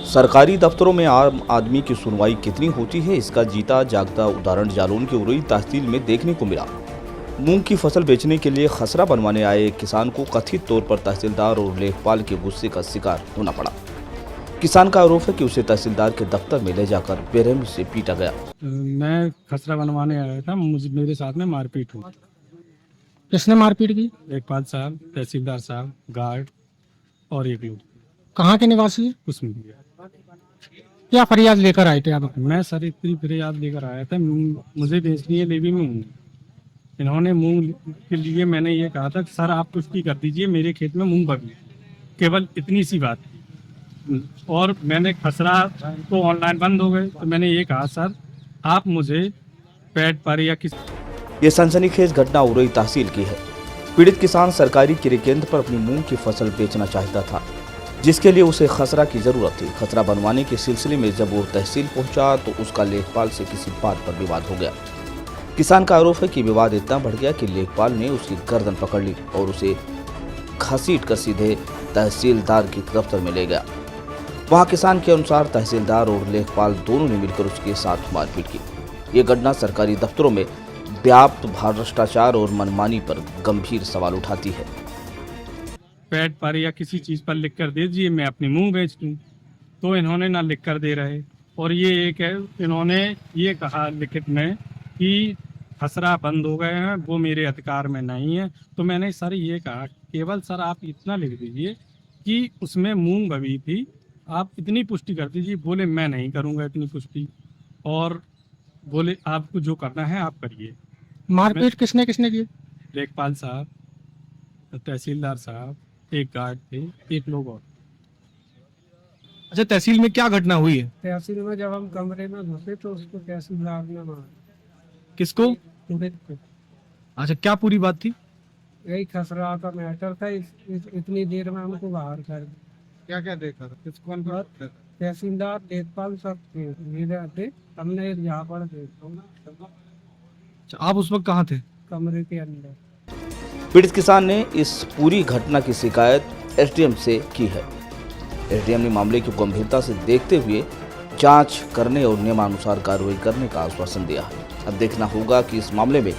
सरकारी दफ्तरों में आम आदमी की सुनवाई कितनी होती है, इसका जीता जागता उदाहरण जालौन के उरई तहसील में देखने को मिला। मूंग की फसल बेचने के लिए खसरा बनवाने आए एक किसान को कथित तौर पर तहसीलदार और लेखपाल के गुस्से का शिकार होना पड़ा। किसान का आरोप है कि उसे तहसीलदार के दफ्तर में ले जाकर बेरहमी से पीटा गया। मैं खसरा बनवाने आया था, मेरे साथ में मारपीट हुई। किसने मारपीट की? लेखपाल साहब, तहसीलदार साहब, गार्ड और एक लोग कहाँ के निवासी है? उसमें। क्या फरियाद लेकर आए थे आप? मैं सर इतनी फरियाद लेकर आया था, मुझे बेचनी है लेवी में मूंग। इन्होंने मूंग के लिए मैंने ये कहा था कि सर आप पुष्टि कर दीजिए मेरे खेत में मूंग बगी, केवल इतनी सी बात थी। और मैंने खसरा तो ऑनलाइन बंद हो गए, तो मैंने ये कहा सर आप मुझे पेड पर या किस। ये सनसनीखेज घटना उरई तहसील की है। पीड़ित किसान सरकारी क्रय केंद्र पर अपनी मूंग की फसल बेचना चाहता था, जिसके लिए उसे खसरा की जरूरत थी। खसरा बनवाने के सिलसिले में जब वो तहसील पहुंचा तो उसका लेखपाल से किसी बात पर विवाद हो गया। किसान का आरोप है कि विवाद इतना बढ़ गया कि लेखपाल ने उसकी गर्दन पकड़ ली और उसे घसीट कर सीधे तहसीलदार के दफ्तर में ले गया। वहां किसान के अनुसार तहसीलदार और लेखपाल दोनों ने मिलकर उसके साथ मारपीट की। ये घटना सरकारी दफ्तरों में व्याप्त भ्रष्टाचार और मनमानी पर गंभीर सवाल उठाती है। पेड पर या किसी चीज़ पर लिख कर दे दीजिए मैं अपनी मूंग बेच दूँ, तो इन्होंने ना लिख कर दे रहे। और ये एक है, इन्होंने ये कहा लिखित में कि खसरा बंद हो गए हैं, वो मेरे अधिकार में नहीं है। तो मैंने सर ये कहा केवल सर आप इतना लिख दीजिए कि उसमें मूंग बगी थी, आप इतनी पुष्टि कर दीजिए। बोले मैं नहीं करूँगा इतनी पुष्टि, और बोले आपको जो करना है आप करिए। मारपीट किसने किसने की? लेखपाल साहब, तहसीलदार साहब, एक गार्ड थे, एक लोग और। अच्छा, तहसील में क्या घटना हुई है? तहसील में जब हम कमरे में घुसे तो उसको तहसीलदार ने मारा। किसको? पुलिस को। अच्छा, क्या पूरी बात थी? यही खसरा का मैटर था। इतनी देर में हमको बाहर कर दिया। क्या क्या देखा किसको? तहसीलदार लेखपाल सब थे, मेरे थे। हमने एक यहाँ पर देखा अच्छा, आप उस वक्त कहाँ थे? कमरे के अंदर। पीड़ित किसान ने इस पूरी घटना की शिकायत एसडीएम से की है। एसडीएम ने मामले की गंभीरता से देखते हुए जांच करने और नियमानुसार कार्रवाई करने का आश्वासन दिया है। अब देखना होगा कि इस मामले में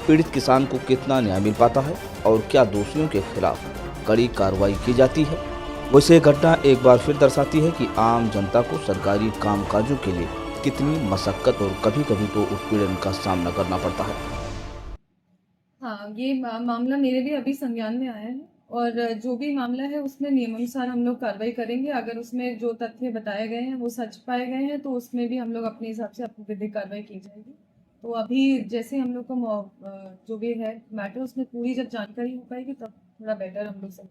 पीड़ित किसान को कितना न्याय मिल पाता है और क्या दोषियों के खिलाफ कड़ी कार्रवाई की जाती है। वैसे घटना एक बार फिर दर्शाती है कि आम जनता को सरकारी कामकाजों के लिए कितनी मशक्कत और कभी कभी तो उत्पीड़न का सामना करना पड़ता है। हाँ, ये मामला मेरे भी अभी संज्ञान में आया है और जो भी मामला है उसमें नियमानुसार हम लोग कार्रवाई करेंगे। अगर उसमें जो तथ्य बताए गए हैं वो सच पाए गए हैं तो उसमें भी हम लोग अपने हिसाब से अपनी विधिक कार्रवाई की जाएगी। तो अभी जैसे हम लोग को जो भी है मैटर उसमें पूरी जब जानकारी हो पाएगी तब थोड़ा बेटर हम लोग सब